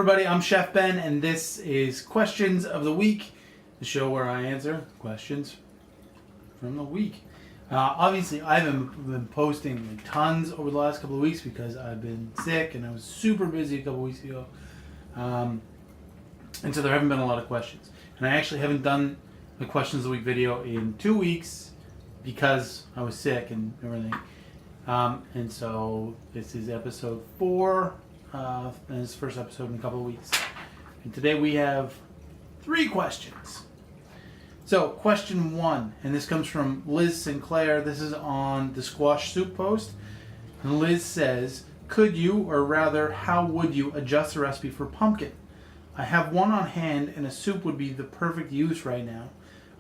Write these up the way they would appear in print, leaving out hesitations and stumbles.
everybody, I'm Chef Ben, and this is Questions of the Week, the show where I answer questions from the week. Obviously, I haven't been posting tons over the last couple of weeks because I've been sick and I was super busy a couple weeks ago. And so there haven't been a lot of questions. And I actually haven't done the Questions of the Week video in 2 weeks because I was sick and everything. And so this is episode 4. And it's the first episode in a couple of weeks. And today we have 3 questions. So, question 1, and this comes from Liz Sinclair. This is on the squash soup post. And Liz says, could you, or rather, how would you adjust the recipe for pumpkin? I have one on hand, and a soup would be the perfect use right now.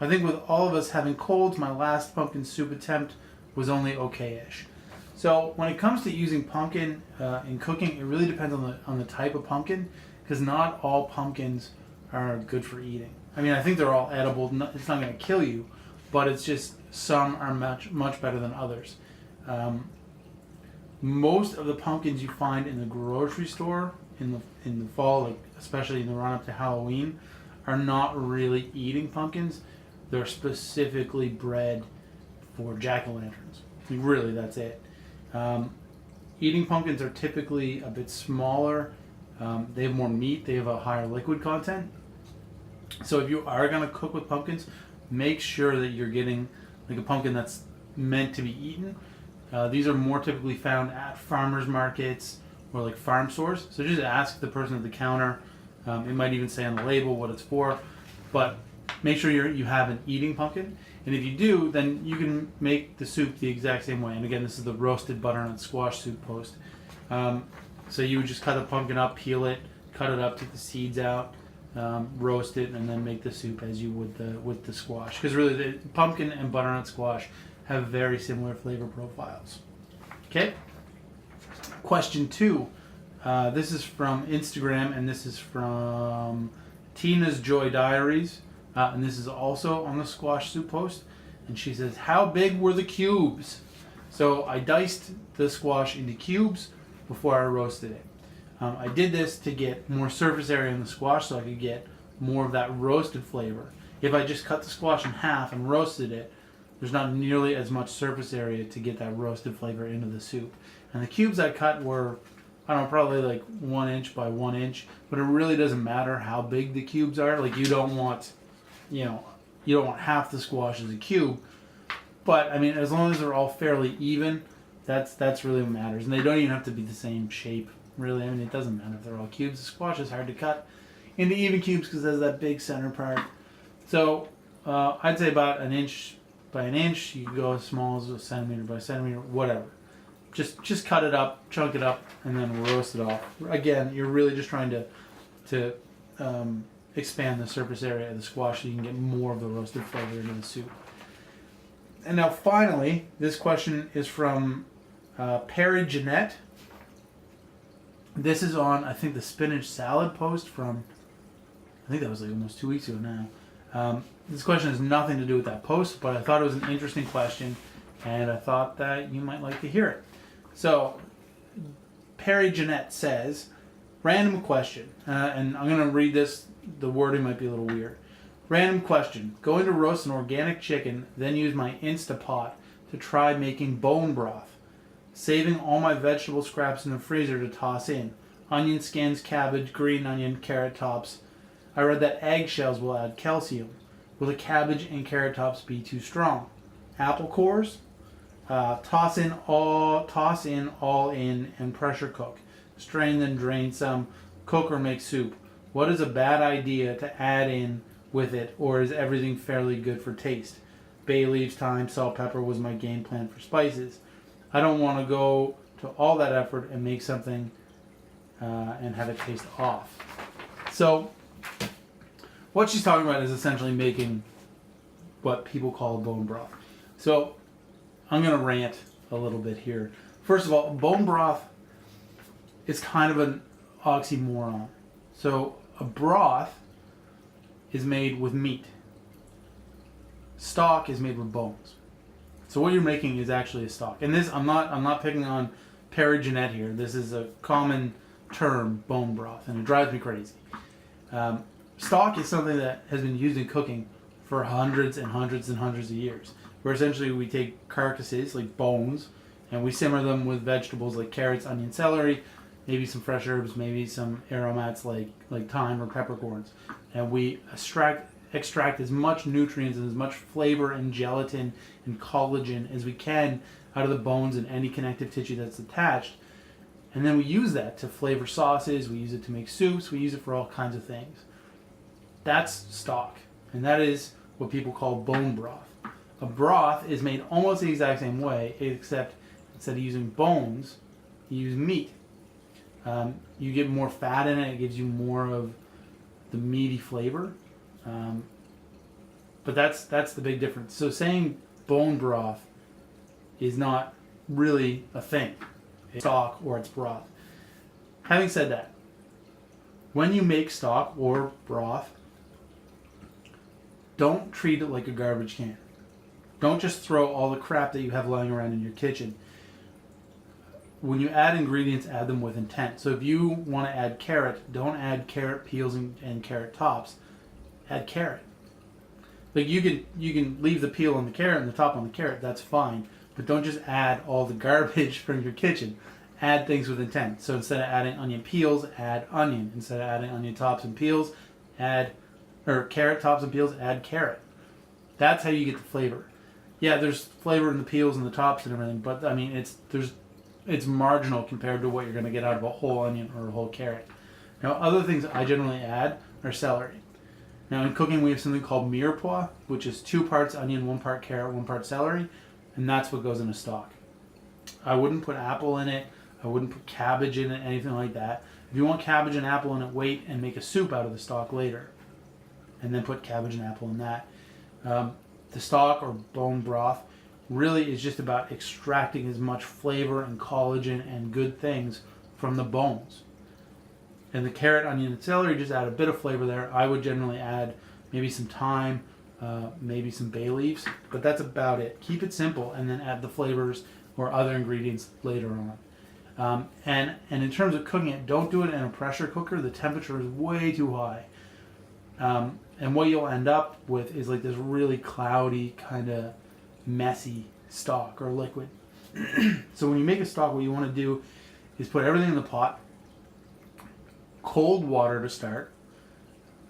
I think with all of us having colds, my last pumpkin soup attempt was only okay-ish. So when it comes to using pumpkin in cooking, it really depends on the type of pumpkin, because not all pumpkins are good for eating. I mean, I think they're all edible. It's not going to kill you, but it's just some are much better than others. Most of the pumpkins you find in the grocery store in the fall, like especially in the run up to Halloween, are not really eating pumpkins. They're specifically bred for jack-o'-lanterns. Really, that's it. Eating pumpkins are typically a bit smaller. They have more meat. They have a higher liquid content. So if you are going to cook with pumpkins, make sure that you're getting like a pumpkin that's meant to be eaten. These are more typically found at farmers markets or like farm stores. So just ask the person at the counter. It might even say on the label what it's for. But make sure you have an eating pumpkin. And if you do, then you can make the soup the exact same way. And again, this is the roasted butternut squash soup post. So you would just cut the pumpkin up, peel it, cut it up, take the seeds out, roast it, and then make the soup as you would with the squash. Because really, the pumpkin and butternut squash have very similar flavor profiles. Okay? Question 2. This is from Instagram, and this is from Tina's Joy Diaries. And this is also on the squash soup post. And she says, how big were the cubes? So I diced the squash into cubes before I roasted it. I did this to get more surface area in the squash so I could get more of that roasted flavor. If I just cut the squash in half and roasted it, there's not nearly as much surface area to get that roasted flavor into the soup. And the cubes I cut were, I don't know, probably like 1 inch by 1 inch. But it really doesn't matter how big the cubes are. Like you don't want half the squash as a cube. But I mean, as long as they're all fairly even, that's really what matters. And they don't even have to be the same shape. Really, I mean, it doesn't matter if they're all cubes. The squash is hard to cut into even cubes because there's that big center part. So I'd say about 1 inch by 1 inch. You can go as small as a centimeter by centimeter, whatever. Just cut it up, chunk it up, and then roast it off. Again, you're really just trying to expand the surface area of the squash so you can get more of the roasted flavor into the soup. And now finally, this question is from Perry Jeanette. This is on, I think, the spinach salad post from, I think that was like almost 2 weeks ago now. This question has nothing to do with that post, but I thought it was an interesting question, and I thought that you might like to hear it. So, Perry Jeanette says, random question, and I'm going to read this, the wording might be a little weird. Random question, going to roast an organic chicken, then use my Instapot to try making bone broth. Saving all my vegetable scraps in the freezer to toss in. Onion skins, cabbage, green onion, carrot tops. I read that eggshells will add calcium. Will the cabbage and carrot tops be too strong? Apple cores? Toss in all in and pressure cook. Strain then drain some. Cook or make soup. What is a bad idea to add in with it, or is everything fairly good for taste? Bay leaves, thyme, salt, pepper was my game plan for spices. I don't want to go to all that effort and make something and have it taste off. So, what she's talking about is essentially making what people call bone broth. So, I'm going to rant a little bit here. First of all, bone broth is kind of an oxymoron. So, a broth is made with meat. Stock is made with bones. So what you're making is actually a stock. And this, I'm not picking on Perry Jeanette here. This is a common term bone broth, and it drives me crazy. Stock is something that has been used in cooking for hundreds and hundreds and hundreds of years, where essentially we take carcasses, like bones, and we simmer them with vegetables like carrots, onion, celery, maybe some fresh herbs, maybe some aromats like thyme or peppercorns, and we extract as much nutrients and as much flavor and gelatin and collagen as we can out of the bones and any connective tissue that's attached. And then we use that to flavor sauces, we use it to make soups, we use it for all kinds of things. That's stock. And that is what people call bone broth. A broth is made almost the exact same way, except instead of using bones, you use meat. You get more fat in it, it gives you more of the meaty flavor. But that's the big difference. So saying bone broth is not really a thing. It's stock or it's broth. Having said that, when you make stock or broth, don't treat it like a garbage can. Don't just throw all the crap that you have lying around in your kitchen. When you add ingredients, add them with intent. So if you want to add carrot, don't add carrot peels and carrot tops. Add carrot. Like you can leave the peel on the carrot and the top on the carrot, that's fine. But don't just add all the garbage from your kitchen. Add things with intent. So instead of adding onion peels, add onion. Instead of adding onion tops and peels, carrot tops and peels, add carrot. That's how you get the flavor. Yeah, there's flavor in the peels and the tops and everything, but I mean it's marginal compared to what you're going to get out of a whole onion or a whole carrot. Now, other things I generally add are celery. Now, in cooking, we have something called mirepoix, which is 2 parts onion, 1 part carrot, 1 part celery, and that's what goes in a stock. I wouldn't put apple in it. I wouldn't put cabbage in it, anything like that. If you want cabbage and apple in it, wait and make a soup out of the stock later, and then put cabbage and apple in that. The stock or bone broth really is just about extracting as much flavor and collagen and good things from the bones. And the carrot, onion, and celery just add a bit of flavor there. I would generally add maybe some thyme, maybe some bay leaves, but that's about it. Keep it simple and then add the flavors or other ingredients later on. And in terms of cooking it, don't do it in a pressure cooker. The temperature is way too high. And what you'll end up with is like this really cloudy, kind of messy stock or liquid. So when you make a stock, what you want to do is put everything in the pot, cold water to start,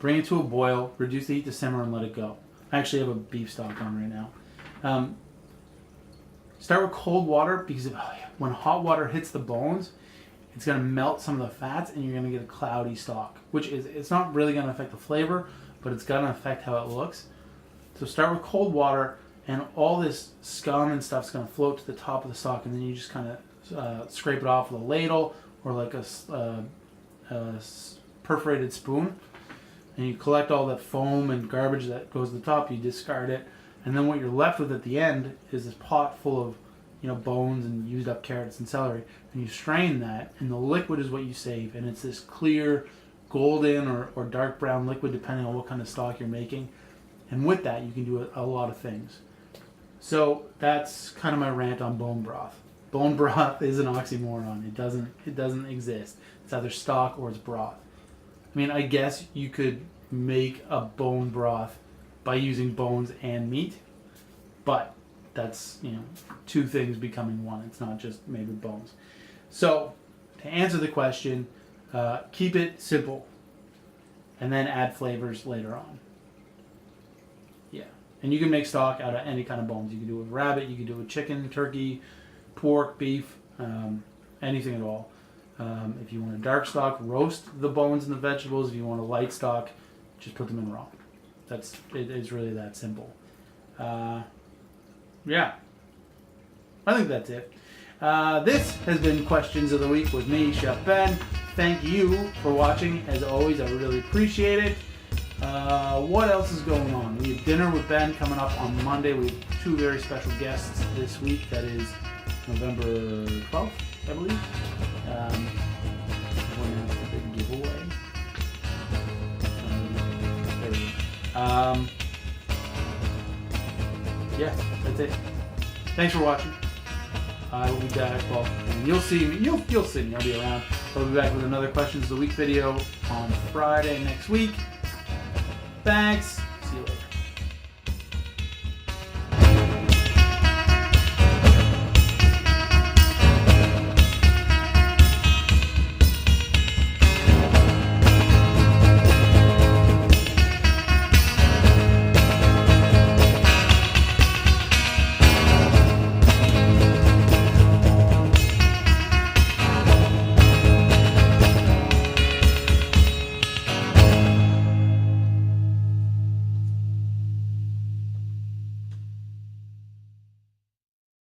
bring it to a boil, reduce the heat to simmer, and let it go. I actually have a beef stock on right now. Start with cold water because when hot water hits the bones, it's going to melt some of the fats and you're going to get a cloudy stock, which is, it's not really going to affect the flavor, but it's going to affect how it looks. So start with cold water, and all this scum and stuff's going to float to the top of the stock, and then you just kind of scrape it off with a ladle or like a perforated spoon, and you collect all that foam and garbage that goes to the top, you discard it, and then what you're left with at the end is this pot full of bones and used up carrots and celery, and you strain that, and the liquid is what you save, and it's this clear golden or dark brown liquid depending on what kind of stock you're making, and with that you can do a lot of things. So that's kind of my rant on bone broth. Bone broth is an oxymoron. It doesn't exist. It's either stock or it's broth. I mean, I guess you could make a bone broth by using bones and meat, but that's, 2 things becoming one. It's not just made with bones. So to answer the question, keep it simple and then add flavors later on. Yeah. And you can make stock out of any kind of bones. You can do it with rabbit, you can do it with chicken, turkey, pork, beef, anything at all. If you want a dark stock, roast the bones and the vegetables. If you want a light stock, just put them in raw. It's really that simple. Yeah. I think that's it. This has been Questions of the Week with me, Chef Ben. Thank you for watching. As always, I really appreciate it. What else is going on? We have dinner with Ben coming up on Monday. We have 2 very special guests this week. That is November 12th, I believe. We're going to have a big giveaway. Yeah, that's it. Thanks for watching. I will be back. Well, you'll see me. You'll see me. I'll be around. We'll be back with another Questions of the Week video on Friday next week. Thanks.